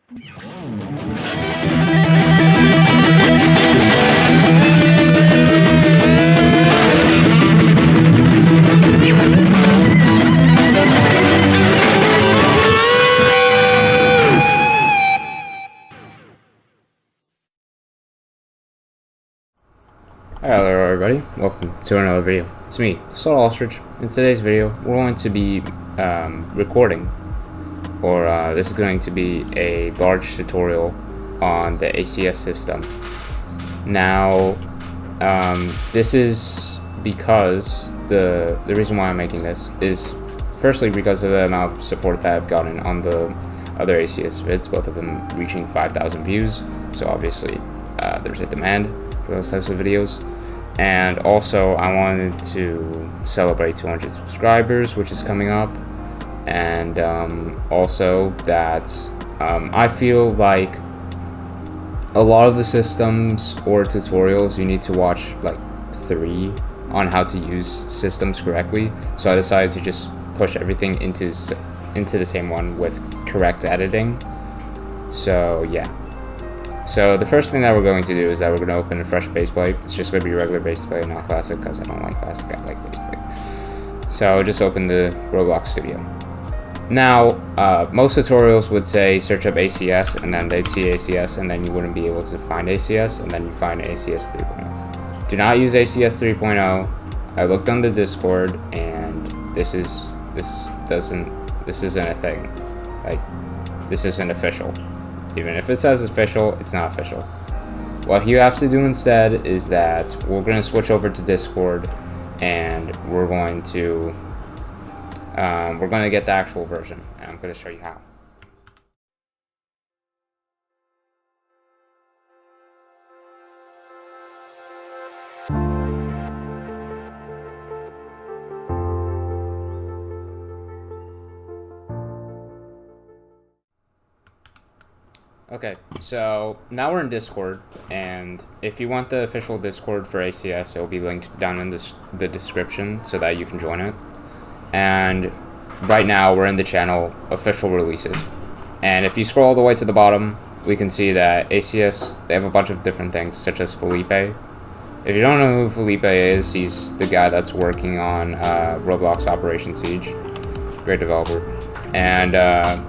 Hello everybody, welcome to another video. It's me, Soul Ostrich. In today's video, we're going to be recording, or this is going to be a large tutorial on the ACS system. Now, this is because the reason why I'm making this is firstly because of the amount of support that I've gotten on the other ACS vids, both of them reaching 5,000 views, so obviously there's a demand for those types of videos. And also I wanted to celebrate 200 subscribers, which is coming up, and also that I feel like a lot of the systems or tutorials you need to watch like 3 on how to use systems correctly, so I decided to just push everything into the same one with correct editing. So yeah. So the first thing that we're going to do is that we're going to open a fresh base plate. It's just going to be regular base plate, not classic, because I don't like classic, I like base plate. So just open the Roblox Studio. Now, most tutorials would say search up ACS, and then they'd see ACS, and then you wouldn't be able to find ACS, and then you find ACS 3.0. Do not use ACS 3.0. I looked on the Discord, and this isn't a thing. Like, this isn't official. Even if it says official, it's not official. What you have to do instead is that we're going to switch over to Discord, and we're going to get the actual version, and I'm going to show you how. Okay, so now we're in Discord, and if you want the official Discord for ACS, it will be linked down in the description so that you can join it. And right now we're in the channel official releases, and if you scroll all the way to the bottom, we can see that ACS, they have a bunch of different things, such as Felipe. If you don't know who Felipe is, he's the guy that's working on Roblox Operation Siege. Great developer. And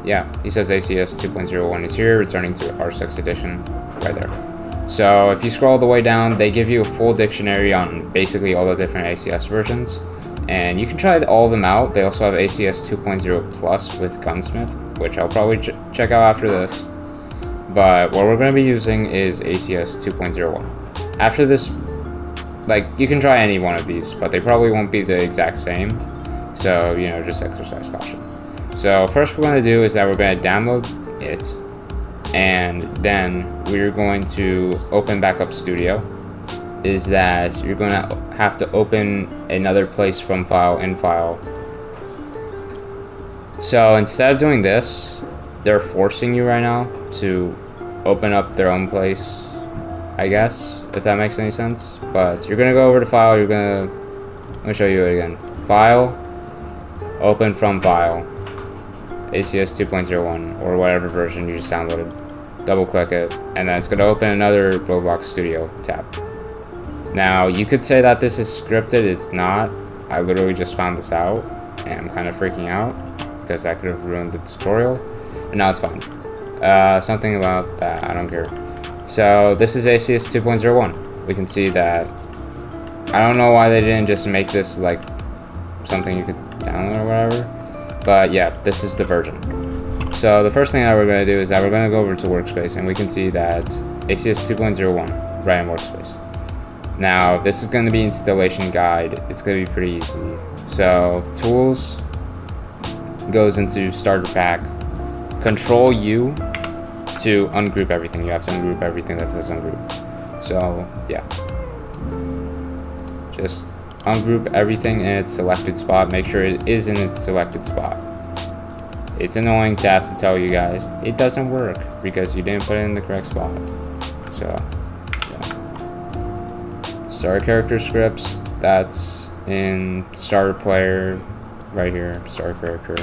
yeah, he says ACS 2.01 is here, returning to R6 edition, right there. So if you scroll all the way down, they give you a full dictionary on basically all the different ACS versions, and you can try all of them out. They also have ACS 2.0 Plus with Gunsmith, which I'll probably check out after this. But what we're going to be using is ACS 2.01. After this, like, you can try any one of these, but they probably won't be the exact same. So, you know, just exercise caution. So first we're going to do is that we're going to download it, and then we're going to open back up Studio. Is that you're going to have to open another place from file in file. So instead of doing this, they're forcing you right now to open up their own place, I guess, if that makes any sense. But you're going to go over to file, let me show you it again. File, open from file. ACS 2.01 or whatever version you just downloaded. Double click it, and then it's going to open another Roblox Studio tab. Now you could say that this is scripted. It's not. I literally just found this out, and I'm kind of freaking out because that could have ruined the tutorial, and now it's fine. Something about that, I don't care. So this is ACS 2.01. We can see that. I don't know why they didn't just make this like something you could download or whatever. But yeah, this is the version. So the first thing that we're going to do is that we're going to go over to Workspace, and we can see that ACS 2.01 right in Workspace. Now this is going to be installation guide. It's going to be pretty easy. So Tools goes into Starter Pack. Control U to ungroup everything. You have to ungroup everything that says ungroup. So yeah, just ungroup everything in its selected spot. Make sure it is in its selected spot. It's annoying to have to tell you guys it doesn't work because you didn't put it in the correct spot. So yeah. Starter character scripts, that's in starter player right here. Starter character,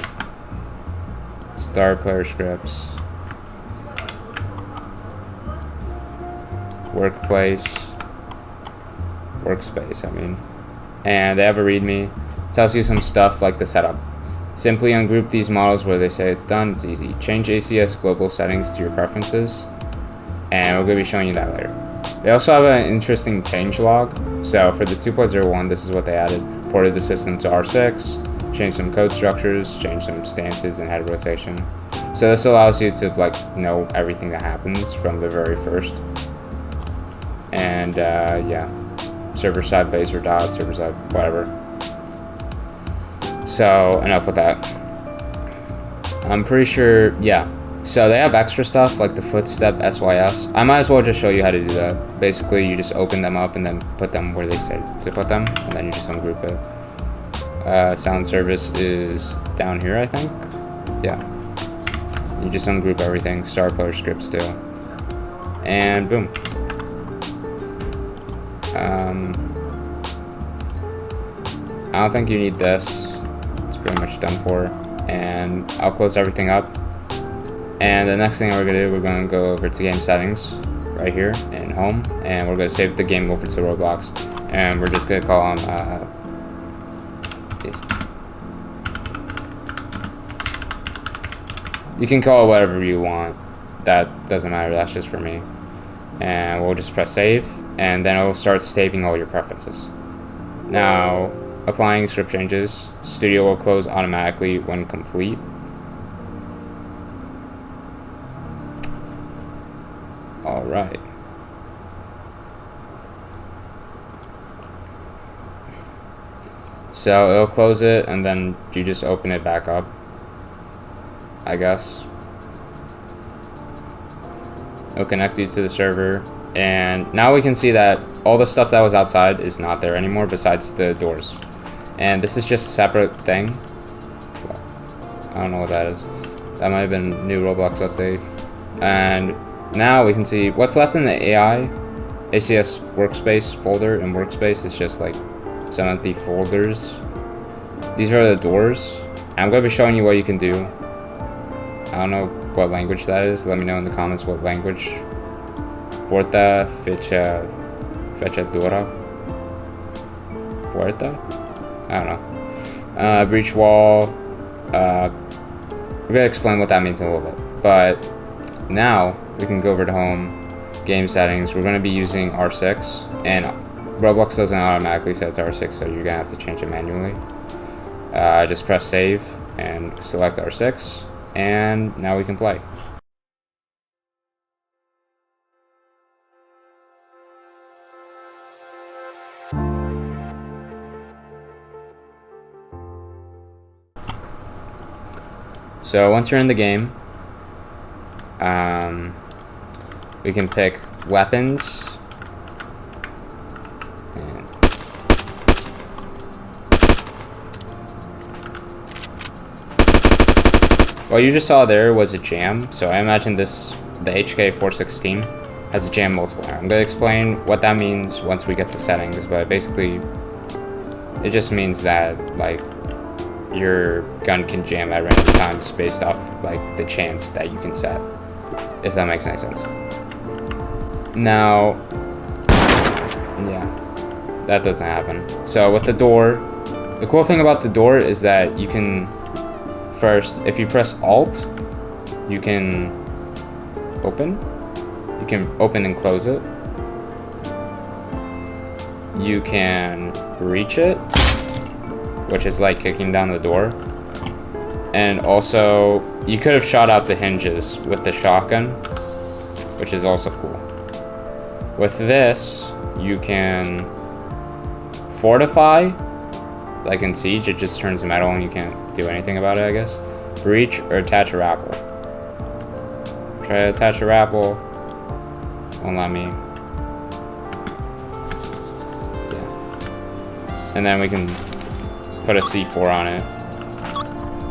starter player scripts. workspace, I mean. And they have a readme. Tells you some stuff like the setup. Simply ungroup these models where they say it's done. It's easy. Change ACS global settings to your preferences, and we're going to be showing you that later. They also have an interesting change log. So for the 2.01, this is what they added. Ported the system to R6, changed some code structures, changed some stances and head rotation. So this allows you to like know everything that happens from the very first. And yeah, server side laser dot, server side whatever. So enough with that. I'm pretty sure, yeah. So they have extra stuff like the footstep SYS. I might as well just show you how to do that. Basically, you just open them up and then put them where they say to put them, and then you just ungroup it. Sound service is down here, I think. Yeah. You just ungroup everything. Star player scripts too. And boom. I don't think you need this. It's pretty much done for. And I'll close everything up. And the next thing we're gonna do, we're gonna go over to game settings right here in home, and we're gonna save the game over to Roblox, and we're just gonna call them yes. You can call it whatever you want. That doesn't matter. That's just for me. And we'll just press save, and then it will start saving all your preferences. Now, applying script changes. Studio will close automatically when complete. All right. So it'll close it, and then you just open it back up, I guess. It'll connect you to the server, and now we can see that all the stuff that was outside is not there anymore besides the doors. And this is just a separate thing. I don't know what that is. That might have been new Roblox update. And now we can see what's left in the AI ACS workspace folder, and workspace is just like some empty folders. These are the doors. I'm going to be showing you what you can do. I don't know what language that is. Let me know in the comments what language. Puerta fechadura. Puerta? I don't know. Breach wall. We're going to explain what that means in a little bit. But now we can go over to home, game settings. We're going to be using R6, and Roblox doesn't automatically set to R6, so you're going to have to change it manually. Just press save and select R6, and now we can play. So once you're in the game, we can pick weapons. What you just saw there was a jam, so I imagine the HK416 has a jam multiplier. I'm going to explain what that means once we get to settings, but basically it just means that like your gun can jam at random times based off like the chance that you can set, if that makes any sense. Now, yeah, that doesn't happen. So with the door, the cool thing about the door is that you can first, if you press Alt, you can open and close it. You can breach it, which is like kicking down the door. And also, you could have shot out the hinges with the shotgun, which is also cool. With this, you can fortify. Like in Siege, it just turns metal and you can't do anything about it, I guess. Breach or attach a rappel. Try to attach a rappel. Won't let me. Yeah. And then we can put a C4 on it,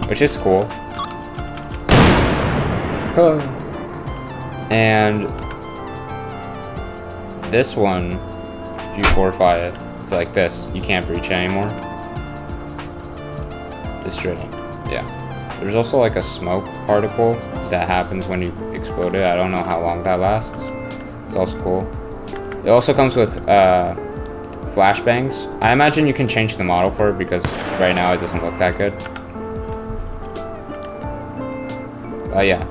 which is cool. And this one, if you fortify it, it's like this. You can't breach it anymore. Just straight up. Yeah. There's also like a smoke particle that happens when you explode it. I don't know how long that lasts. It's also cool. It also comes with flashbangs. I imagine you can change the model for it because right now it doesn't look that good. Yeah.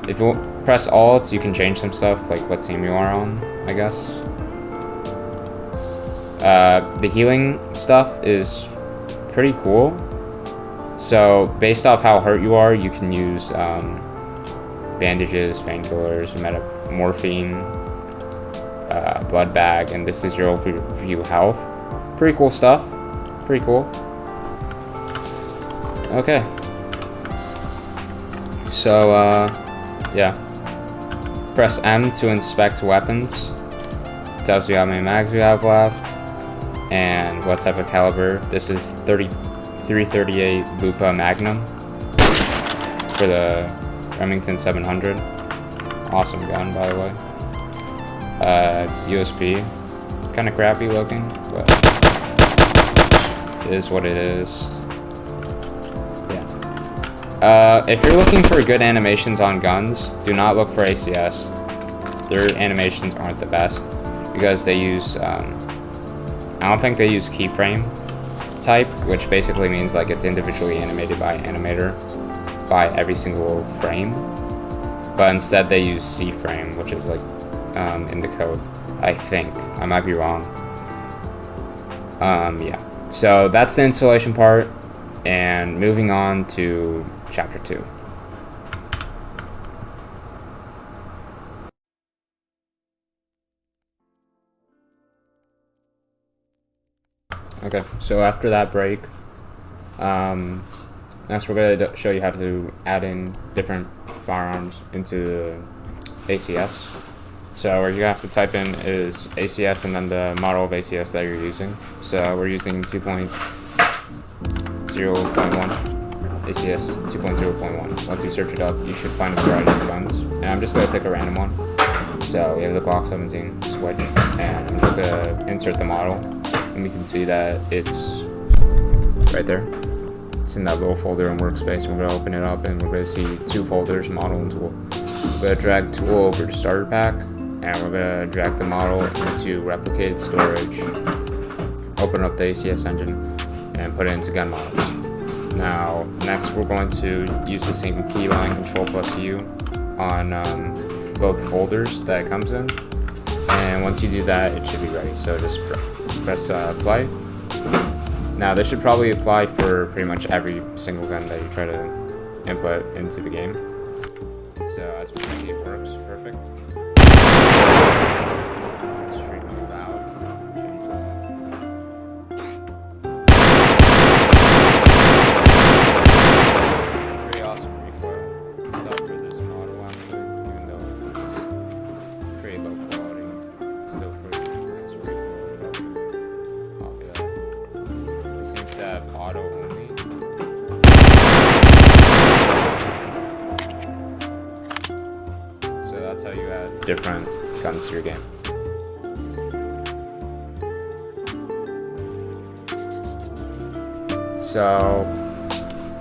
If you press Alt, you can change some stuff, like what team you are on, I guess. The healing stuff is pretty cool. So, based off how hurt you are, you can use bandages, painkillers, morphine, blood bag, and this is your overview health. Pretty cool stuff. Pretty cool. Okay. So, yeah. Press M to inspect weapons. Tells you how many mags you have left and what type of caliber. This is 338 Lupa Magnum for the Remington 700. Awesome gun, by the way. USB, kind of crappy looking, but it is what it is. Yeah. If you're looking for good animations on guns, do not look for ACS. Their animations aren't the best because they use, I don't think they use keyframe type, which basically means like it's individually animated by an animator by every single frame, but instead they use C frame, which is like in the code, I think. I might be wrong. Yeah, so that's the installation part, and moving on to chapter 2. Okay, so after that break, next we're going to show you how to add in different firearms into the ACS. So what you have to type in is ACS and then the model of ACS that you're using. So we're using 2.0.1, ACS 2.0.1. Once you search it up, you should find a variety of guns. And I'm just going to pick a random one. So we have the Glock 17 switch, and I'm just going to insert the model. And we can see that it's right there. It's in that little folder in workspace. We're going to open it up and we're going to see 2 folders, model and tool. We're going to drag tool over to starter pack, and we're going to drag the model into replicated storage, open up the ACS engine, and put it into gun models. Now, next we're going to use the same keybind, Control+U, on both folders that it comes in. And once you do that, it should be ready. So just press apply. Now, this should probably apply for pretty much every single gun that you try to input into the game. So as we can see, it works perfect. It's extremely loud. Pretty awesome recoil stuff for this model, actually, even though it's pretty low quality. It's still pretty nice recoil. Copy that. It seems to have auto only. That's how you add different guns to your game. So,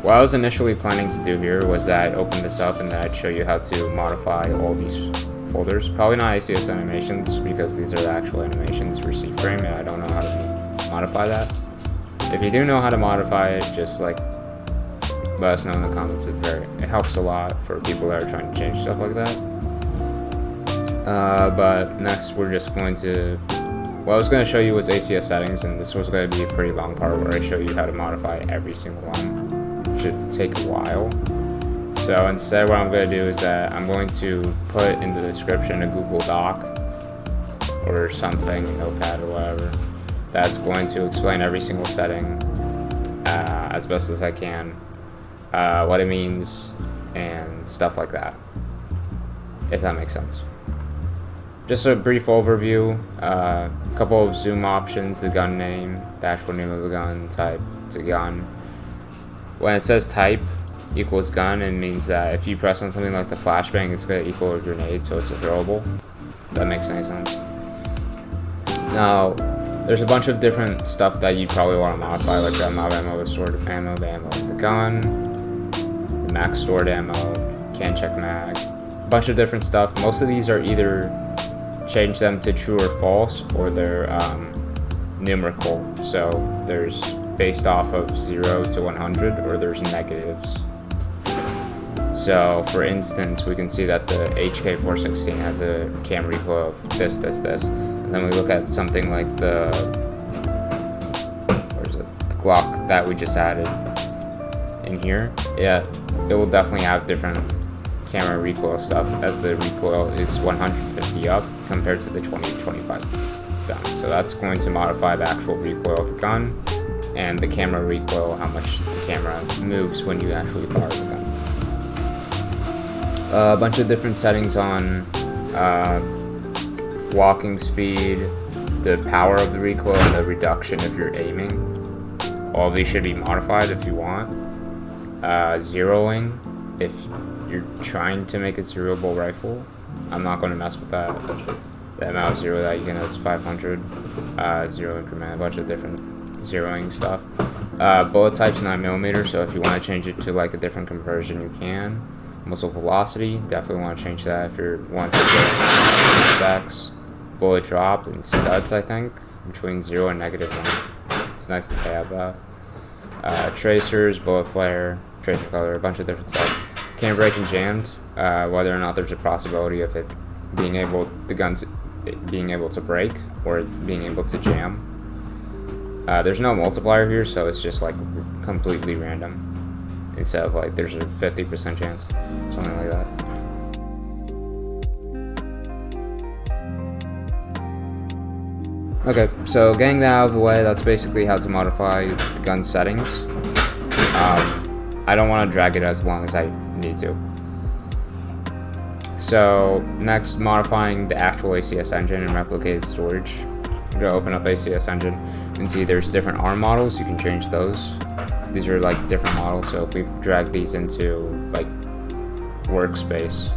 what I was initially planning to do here was that I'd open this up and then I'd show you how to modify all these folders. Probably not ACS animations because these are the actual animations for C-frame and I don't know how to modify that. If you do know how to modify it, just like let us know in the comments. It helps a lot for people that are trying to change stuff like that. But next we're just going to, what I was going to show you was ACS settings, and this was going to be a pretty long part where I show you how to modify every single one. It should take a while. So instead what I'm going to do is that I'm going to put in the description a Google Doc or something, Notepad or whatever, that's going to explain every single setting as best as I can, what it means and stuff like that, if that makes sense. Just a brief overview, a couple of zoom options, the gun name, the actual name of the gun, type, it's a gun. When it says type equals gun, it means that if you press on something like the flashbang, it's going to equal a grenade, so it's a throwable. If that makes any sense. Now, there's a bunch of different stuff that you probably want to modify, like the amount of ammo, the stored ammo, the ammo of the gun, the max stored ammo, can check mag, a bunch of different stuff. Most of these are either change them to true or false, or they're numerical. So there's based off of 0 to 100, or there's negatives. So for instance, we can see that the HK416 has a camera recoil of this, and then we look at something like the Glock that we just added in here. Yeah, it will definitely have different camera recoil stuff, as the recoil is 150 up compared to the 20-25 gun. So that's going to modify the actual recoil of the gun, and the camera recoil, how much the camera moves when you actually fire the gun. A bunch of different settings on walking speed, the power of the recoil, and the reduction if you're aiming. All of these should be modified if you want. Zeroing, if you're trying to make a zeroable rifle. I'm not going to mess with that. The amount of zero that you can have is 500. Zero increment, a bunch of different zeroing stuff. Bullet type's 9mm, so if you want to change it to like a different conversion, you can. Muzzle velocity, definitely want to change that if you want to get specs. Bullet drop and studs, I think, between 0 and -1. It's nice that they have that. Tracers, bullet flare, tracer color, a bunch of different stuff. Can break and jammed, whether or not there's a possibility of it being able, the guns being able to break or being able to jam. There's no multiplier here, so it's just like completely random. Instead of like there's a 50% chance, something like that. Okay, so getting that out of the way, that's basically how to modify the gun settings. I don't want to drag it as long as I need to. So next, modifying the actual ACS engine and replicated storage. I'm gonna open up ACS engine and see there's different ARM models. You can change those. These are like different models, so if we drag these into like workspace,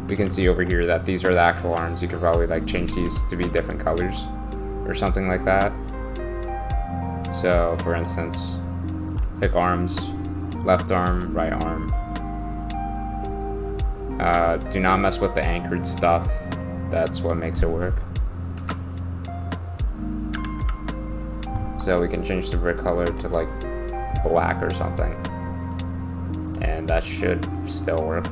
we can see over here that these are the actual arms. You could probably like change these to be different colors or something like that. So for instance, pick arms, left arm, right arm. Do not mess with the anchored stuff. That's what makes it work. So we can change the brick color to like black or something, and that should still work.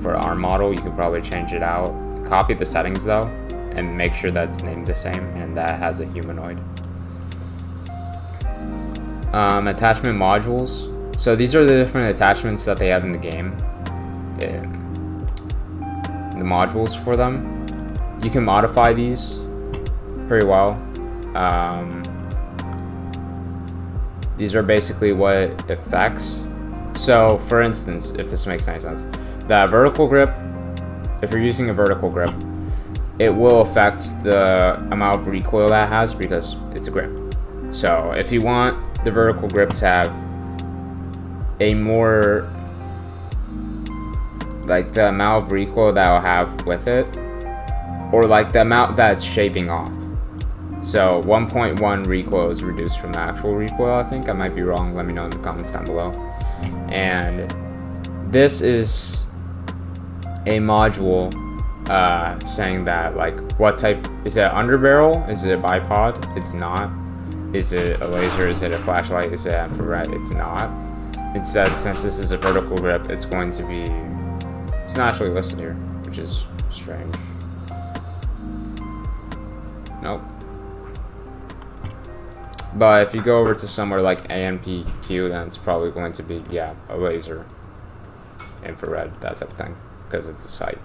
For our model, you can probably change it out, copy the settings though, and make sure that's named the same and that has a humanoid. Attachment modules. So these are the different attachments that they have in the game. The modules for them. You can modify these pretty well. These are basically what it affects. So for instance, if this makes any sense, the vertical grip, if you're using a vertical grip, it will affect the amount of recoil that it has because it's a grip. So if you want the vertical grip to have a more, like the amount of recoil that will have with it, or like the amount that it's shaving off. So 1.1 recoil is reduced from the actual recoil, I think. I might be wrong, let me know in the comments down below. And this is a module saying that like what type, is it an underbarrel? Is it a bipod? It's not. Is it a laser? Is it a flashlight? Is it infrared? It's not. Instead, since this is a vertical grip, it's going to be, it's not actually listed here, which is strange. Nope. But if you go over to somewhere like ANPQ, then it's probably going to be, yeah, a laser, infrared, that type of thing, because it's a sight.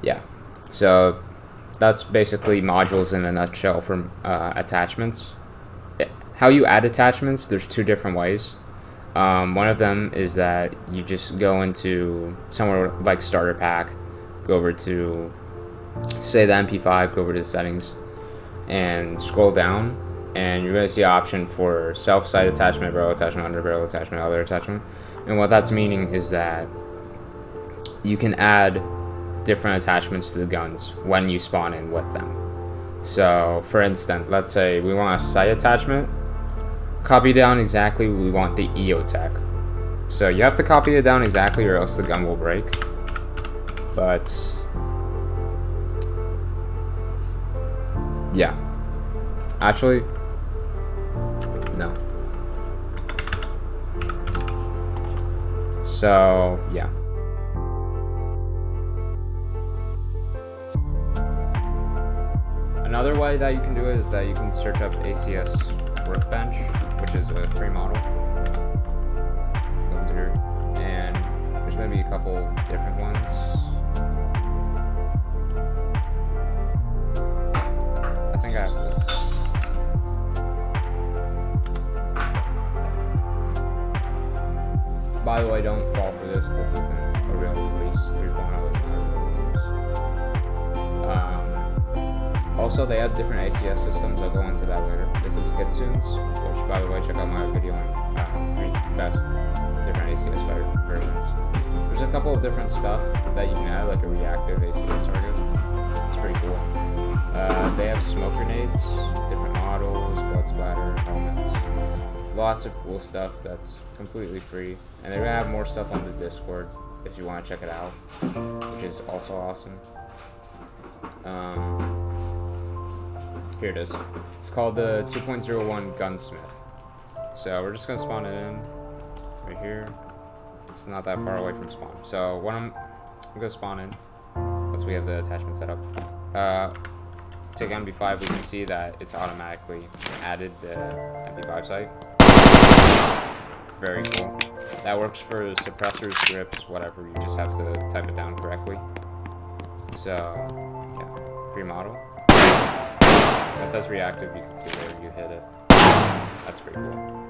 Yeah, so that's basically modules in a nutshell from attachments. How you add attachments, there's two different ways. One of them is that you just go into somewhere like starter pack, go over to, say the MP5, go over to the settings, and scroll down, and you're going to see an option for self-sight attachment, barrel attachment, underbarrel attachment, other attachment. And what that's meaning is that you can add different attachments to the guns when you spawn in with them. So for instance, let's say we want a sight attachment, copy down exactly, we want the EOTech. So you have to copy it down exactly or else the gun will break. But yeah. Actually, no. So, yeah. Another way that you can do it is that you can search up ACS Workbench, which is a free model. Go here, and there's going to be a couple different ones. I think I have to. By the way, don't fall for this. This isn't a real release. 3.0 is not a real release. Also, they have different ACS systems. I'll go into that later. This is Kitsune's, which, by the way, check out my video on 3 best different ACS versions. There's a couple of different stuff that you can add, like a reactive ACS target. It's pretty cool. They have smoke grenades, different models, blood splatter, helmets. Lots of cool stuff that's completely free. And they're gonna have more stuff on the Discord if you want to check it out, which is also awesome. Here it is. It's called the 2.01 Gunsmith. So we're just gonna spawn it in right here. It's not that far away from spawn. So when I'm gonna spawn in, once we have the attachment set up, take MB5, we can see that it's automatically added the MB5 site. Very cool. That works for suppressors, grips, whatever. You just have to type it down correctly. So yeah, free model. It says reactive, you can see where you hit it. That's pretty cool.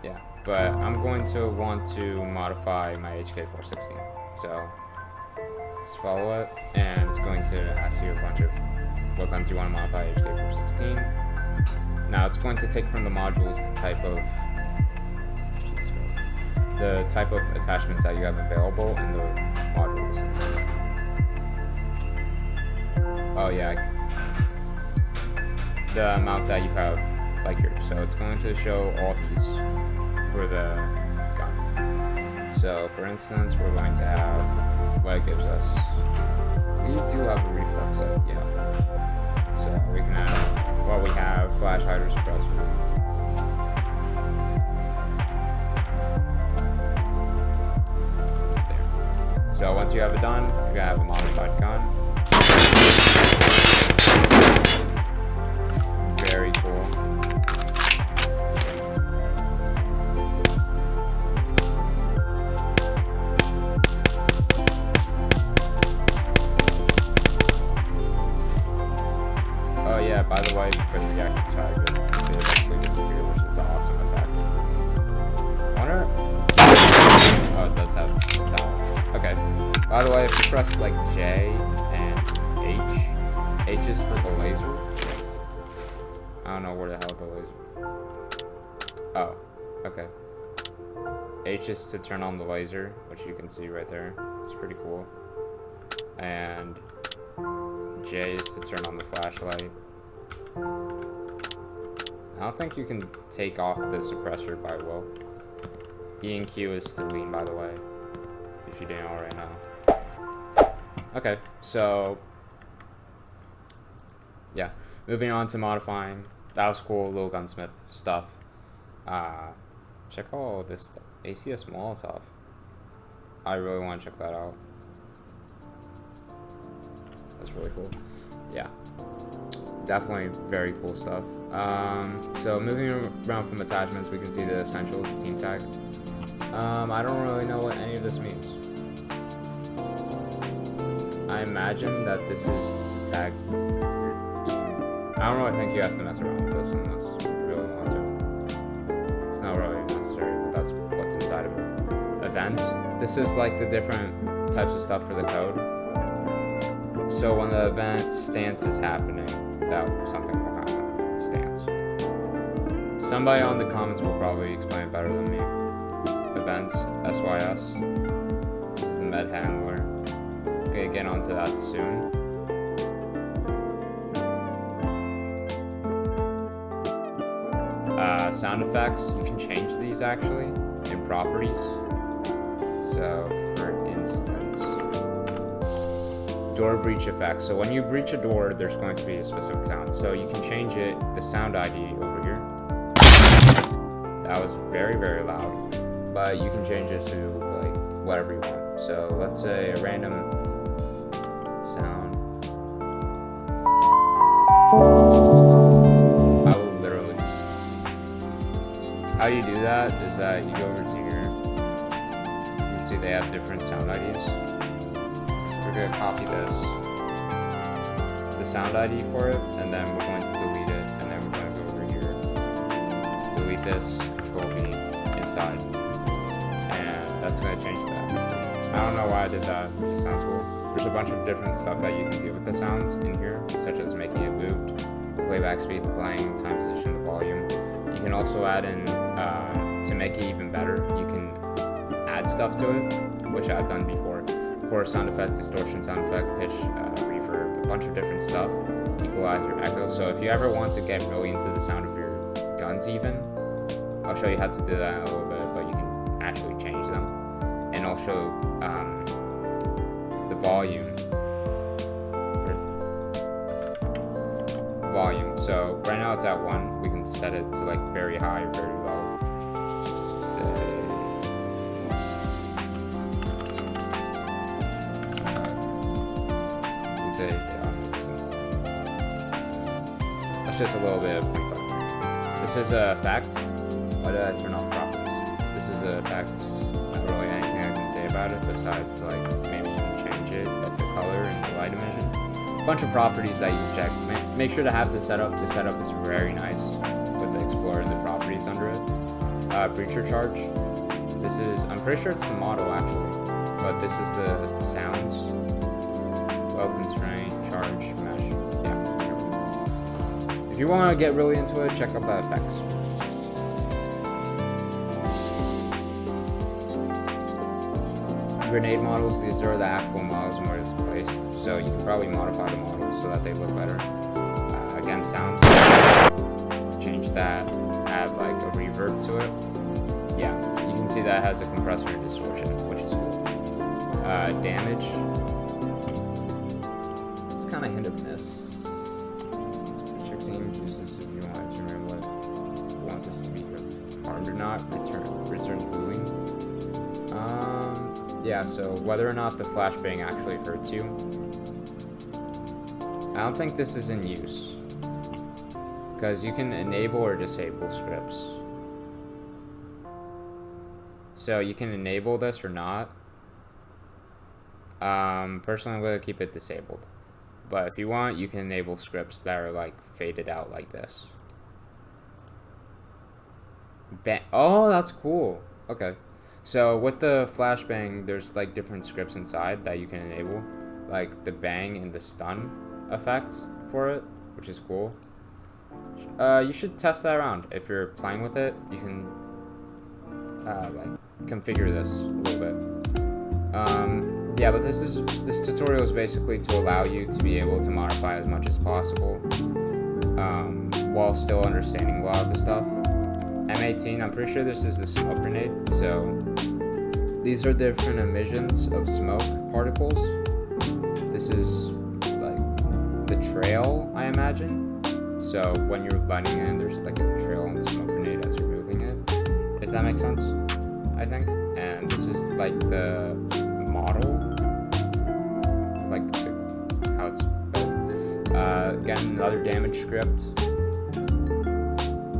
Yeah, but I'm going to want to modify my HK416. So just follow it, and it's going to ask you a bunch of what guns you want to modify HK416. Now it's going to take from the modules the type of attachments that you have available in the modules. Oh yeah, the amount that you have, like here. So it's going to show all these for the gun. So for instance, we're going to have what it gives us. We do have a reflex sight, yeah. So we can have what we have, flash hider suppressor. There. So once you have it done, you're gonna have a modified gun. Very cool. Oh yeah, by the way, for the reactive target, they eventually disappear, which is an awesome effect. Wonder. Oh, it does have talent. Okay. By the way, if you press like J and H is for the laser. I don't know where the hell the laser. Oh, okay. H is to turn on the laser, which you can see right there. It's pretty cool. And J is to turn on the flashlight. I don't think you can take off the suppressor by will. E and Q is to lean, by the way, if you didn't know right now. Okay, so yeah, moving on to modifying. That was cool, little gunsmith stuff. Check all this stuff. ACS Molotov. I really want to check that out. That's really cool. Yeah, definitely very cool stuff. So moving around from attachments, we can see the essentials, team tag. I don't really know what any of this means. I imagine that this is the tag. I don't really think you have to mess around with this unless you really want to. It's not really necessary, but that's what's inside of it. Events. This is like the different types of stuff for the code. So when the event stance is happening, something will happen. Stance. Somebody on the comments will probably explain it better than me. Events, SYS. This is the med handler. Okay, get onto that soon. Sound effects, you can change these actually in properties. So for instance, door breach effect. So when you breach a door, there's going to be a specific sound. So you can change it, the sound ID over here. That was very, very loud. But you can change it to like whatever you want. So let's say a random sound. I will literally. How you do that is that you go over to here. You can see they have different sound IDs. So we're going to copy this, the sound ID for it, and then we're going to delete it, and then we're going to go over here, delete this, Control V, inside, and that's going to change that. I don't know why I did that, it just sounds cool. There's a bunch of different stuff that you can do with the sounds in here, such as making it looped, playback speed, the playing, time position, the volume. You can also add in, to make it even better, you can add stuff to it, which I've done before. Chorus sound effect, distortion sound effect, pitch, reverb, a bunch of different stuff, equalizer, echo. So if you ever want to get really into the sound of your guns even, I'll show you how to do that in a little bit, but you can actually change them. And also the volume. So right now it's at 1. We can set it to like very high or very low. That's just a little bit of fun. This is a fact. Why did I turn off properties? This is a fact. Not really anything I can say about it besides like maybe you can change it, like the color and the light emission. A bunch of properties that you can check. Make sure to have the setup. The setup is very nice with the Explorer and the properties under it. Breacher charge. This is, I'm pretty sure it's the model actually, but this is the sounds. Low constraint, charge, mesh, yeah. If you want to get really into it, check out the effects. Grenade models, these are the actual models and where it's placed. So you can probably modify the models so that they look better. Again, sounds. Change that, add like a reverb to it. Yeah, you can see that has a compressor and distortion, which is cool. Damage. Kind of hit or miss. Check the images if you want to determine what you want this to be hard or not. Returns boolean. Yeah, so whether or not the flashbang actually hurts you, I don't think this is in use because you can enable or disable scripts. So you can enable this or not. Personally, I'm going to keep it disabled. But if you want, you can enable scripts that are like faded out like this. Oh, that's cool. Okay. So with the flashbang, there's like different scripts inside that you can enable. Like the bang and the stun effect for it, which is cool. You should test that around. If you're playing with it, you can like configure this a little bit. Yeah, but this tutorial is basically to allow you to be able to modify as much as possible while still understanding a lot of the stuff. M18, I'm pretty sure this is the smoke grenade. So these are different emissions of smoke particles. This is like the trail, I imagine. So when you're lighting it in, there's like a trail on the smoke grenade as you're moving it, if that makes sense, I think. And this is like the model, like how it's built. Again, another damage script.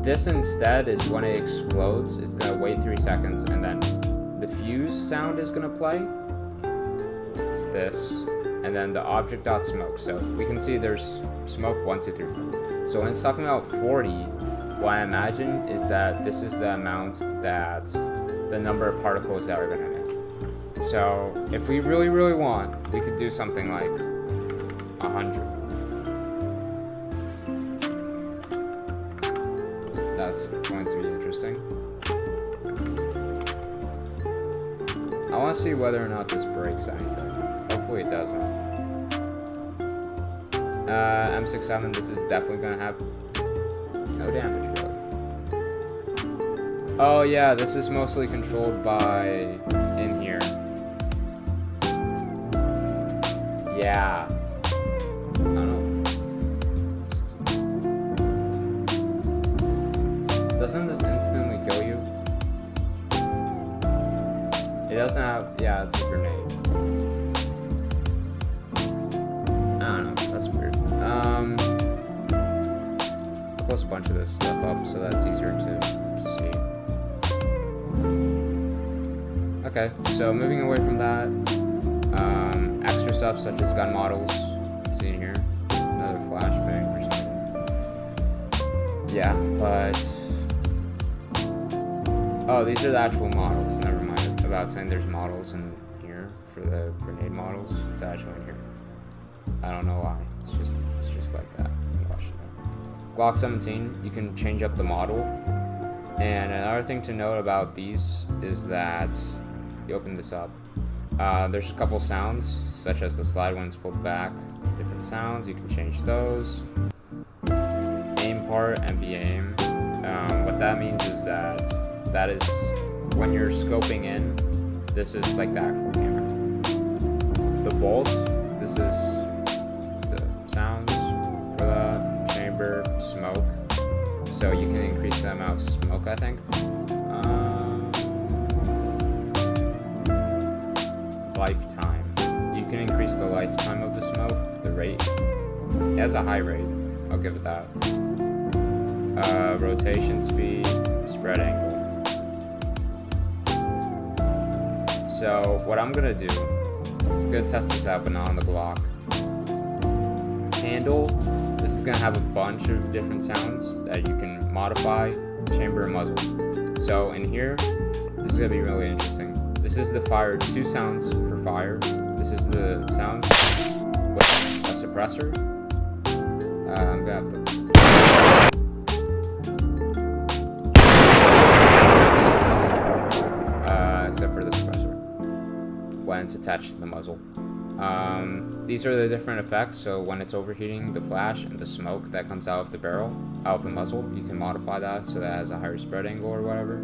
This instead is when it explodes, it's gonna wait 3 seconds and then the fuse sound is gonna play. It's this, and then the object.smoke. So we can see there's smoke 1, 2, 3, 4. So when it's talking about 40, what I imagine is that this is the amount that the number of particles that are gonna emit. So if we really, really want, we could do something like 100. That's going to be interesting. I want to see whether or not this breaks anything. Hopefully it doesn't. M67, this is definitely going to have no damage, really. Oh yeah, this is mostly controlled by in here. Yeah. I don't know. Doesn't this instantly kill you? It doesn't have. Yeah, it's a grenade. I don't know. That's weird. I'll close a bunch of this stuff up so that's easier to see. Okay, so moving away from that, extra stuff such as gun models. See in here, another flashbang for something. Yeah, but oh, these are the actual models. Never mind about saying there's models in here for the grenade models. It's actually in here. I don't know why. It's just like that. Glock 17. You can change up the model. And another thing to note about these is that you open this up. There's a couple sounds, such as the slide when it's pulled back. Different sounds, you can change those. Aim part and B-aim. What that means is that is when you're scoping in, this is like the actual camera. The bolt, this is the sounds for the chamber, smoke. So you can increase the amount of smoke, I think. Lifetime. You can increase the lifetime of the smoke, the rate. It has a high rate, I'll give it that. Rotation speed, spread angle. So what I'm gonna do, I'm gonna test this out but not on the Glock. Handle, this is gonna have a bunch of different sounds that you can modify, chamber and muzzle. So in here, this is gonna be really interesting. This is the fire 2 sounds for fire. This is the sound with a suppressor. I'm gonna have to. Except for the suppressor when it's attached to the muzzle. These are the different effects. So when it's overheating, the flash and the smoke that comes out of the barrel, out of the muzzle, you can modify that so that it has a higher spread angle or whatever.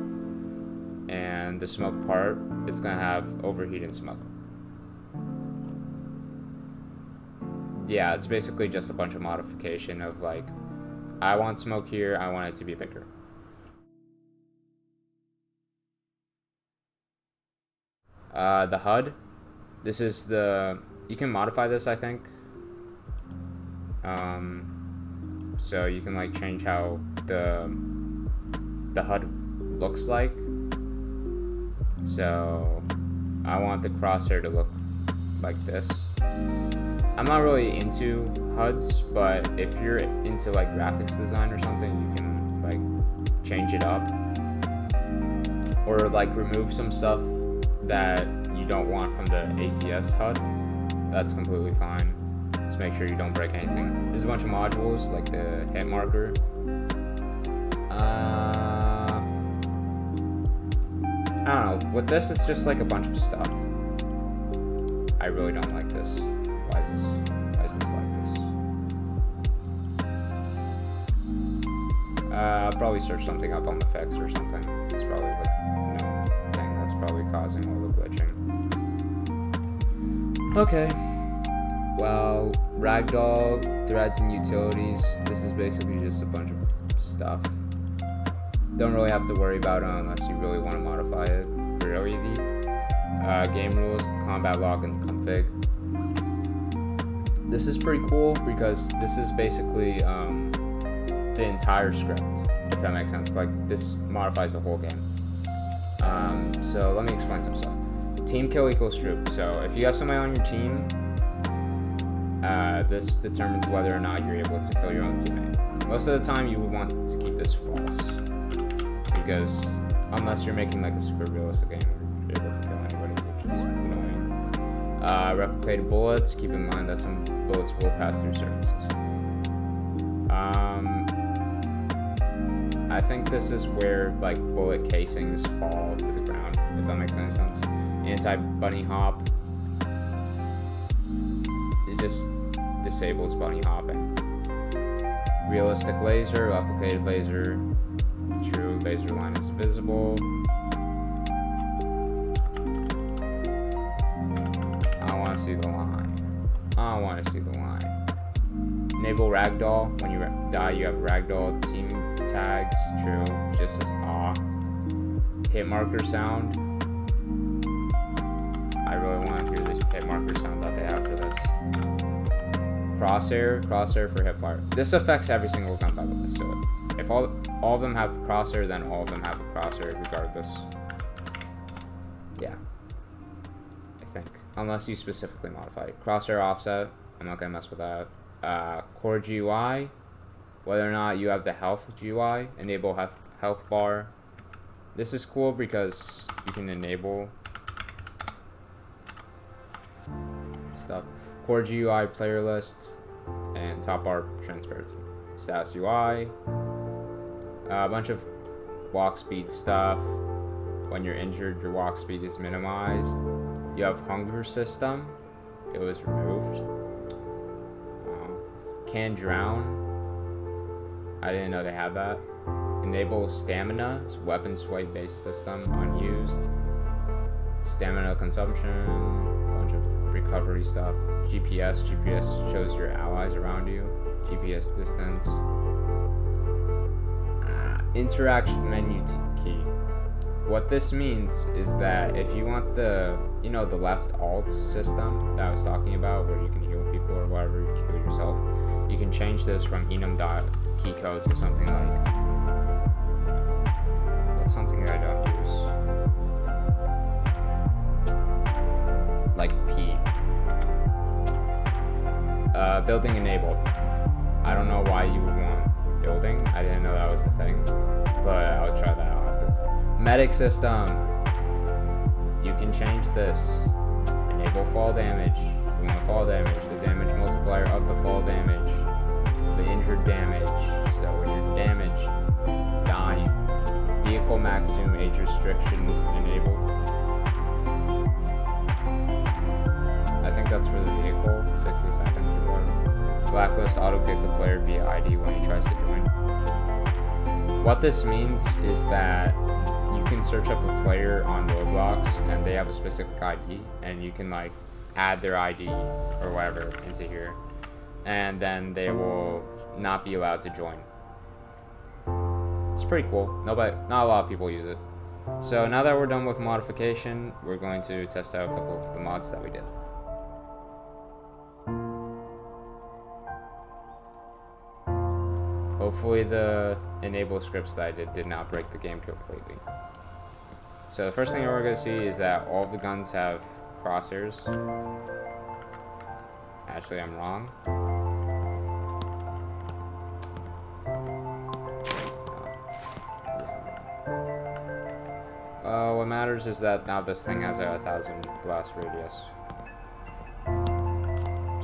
And the smoke part is gonna have overheat and smoke. Yeah, it's basically just a bunch of modification of like, I want smoke here, I want it to be bigger. The HUD, this is the, you can modify this, I think. So you can like change how the HUD looks like. So I want the crosshair to look like this. I'm not really into HUDs, but if you're into like graphics design or something, you can like change it up or like remove some stuff that you don't want from the ACS HUD. That's completely fine. Just make sure you don't break anything. There's a bunch of modules like the hit marker. I don't know. With this, it's just like a bunch of stuff. I really don't like this. Why is this like this? I'll probably search something up on the fix or something. It's probably like no thing that's probably causing all the glitching. Okay. Well, ragdoll, threads, and utilities. This is basically just a bunch of stuff. Don't really have to worry about it unless you really want to modify it for really deep. Game rules, the combat log, and the config. This is pretty cool because this is basically the entire script, if that makes sense. Like, this modifies the whole game. So let me explain some stuff. Team kill equals group. So if you have somebody on your team, this determines whether or not you're able to kill your own teammate. Most of the time, you would want to keep this false. Because unless you're making like a super realistic game, you're able to kill anybody, which is annoying. Replicated bullets, keep in mind that some bullets will pass through surfaces. I think this is where like bullet casings fall to the ground, if that makes any sense. Anti-bunny hop, it just disables bunny hopping. Realistic laser, replicated laser. True, laser line is visible. I want to see the line. I don't want to see the line. Enable ragdoll. When you die, you have ragdoll team tags. True. Just as hit marker sound. I really want to hear this hit marker sound that they have for this. Crosshair for hip fire. This affects every single gun, by the way. So if all of them have crosshair, then all of them have a crosshair regardless. Yeah, I think, unless you specifically modify it. Crosshair offset. I'm not gonna mess with that. Core GUI. Whether or not you have the health GUI, enable health bar. This is cool because you can enable stuff. Core GUI player list and top bar transparency. Status UI. A bunch of walk speed stuff. When you're injured, your walk speed is minimized. You have hunger system. It was removed. Can drown. I didn't know they had that. Enable stamina. It's weapon swipe based system. Unused. Stamina consumption. A bunch of recovery stuff. GPS shows your allies around you. GPS distance. Interaction menu key. What this means is that if you want the left alt system that I was talking about, where you can heal people or whatever, you can heal yourself, you can change this from enum.keycode to something like, what's something I don't use? Like P. Building enabled. I don't know why you would want building. I didn't know that was a thing, but I'll try that out after. Medic system. You can change this. Enable fall damage. You want fall damage. The damage multiplier of the fall damage. The injured damage. So when you're damaged, dying. Vehicle maximum age restriction enabled. I think that's for the vehicle. 60 seconds or whatever. Blacklist auto-kick the player via ID when he tries to join. What this means is that you can search up a player on Roblox and they have a specific ID, and you can like add their ID or whatever into here, and then they will not be allowed to join. It's pretty cool. Not a lot of people use it. So now that we're done with modification, we're going to test out a couple of the mods that we did. Hopefully the enable scripts that I did not break the game completely. So the first thing we're going to see is that all of the guns have crosshairs. Actually, I'm wrong. What matters is that now this thing has a 1,000 blast radius.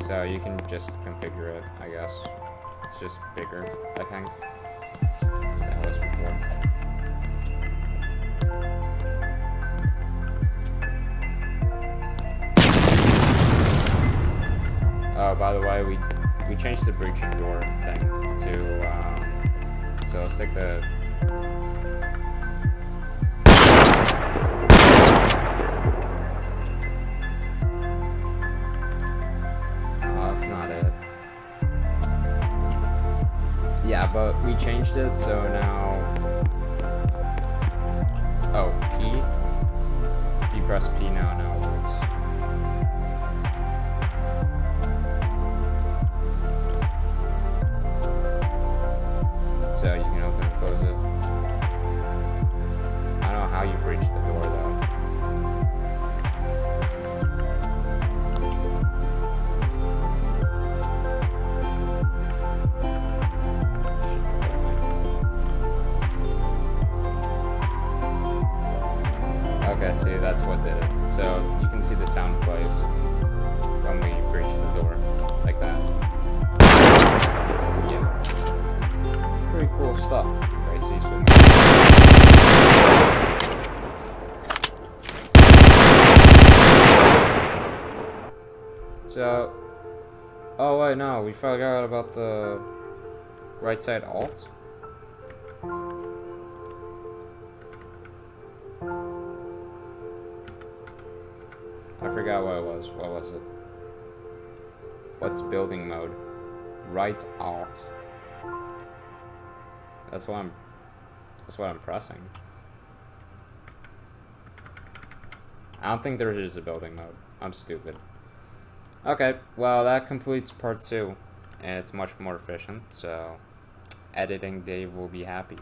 So you can just configure it, I guess. It's just bigger, I think, than it was before. Oh, by the way, we changed the breaching door thing to, so let's take the... Oh, that's not it. Yeah, but we changed it, so now... Oh, P? If you press P now it works. So you can open and close it. I don't know how you breach the door though. Okay, see, that's what did it. So you can see the sound plays when we breach the door, like that. Yeah. Pretty cool stuff, if I see so much. So, oh wait, no, we forgot about the right side alt. I forgot what it was. What was it? What's building mode? Right Alt. That's what I'm pressing. I don't think there is a building mode. I'm stupid. Okay, well that completes part 2. And it's much more efficient, so editing Dave will be happy.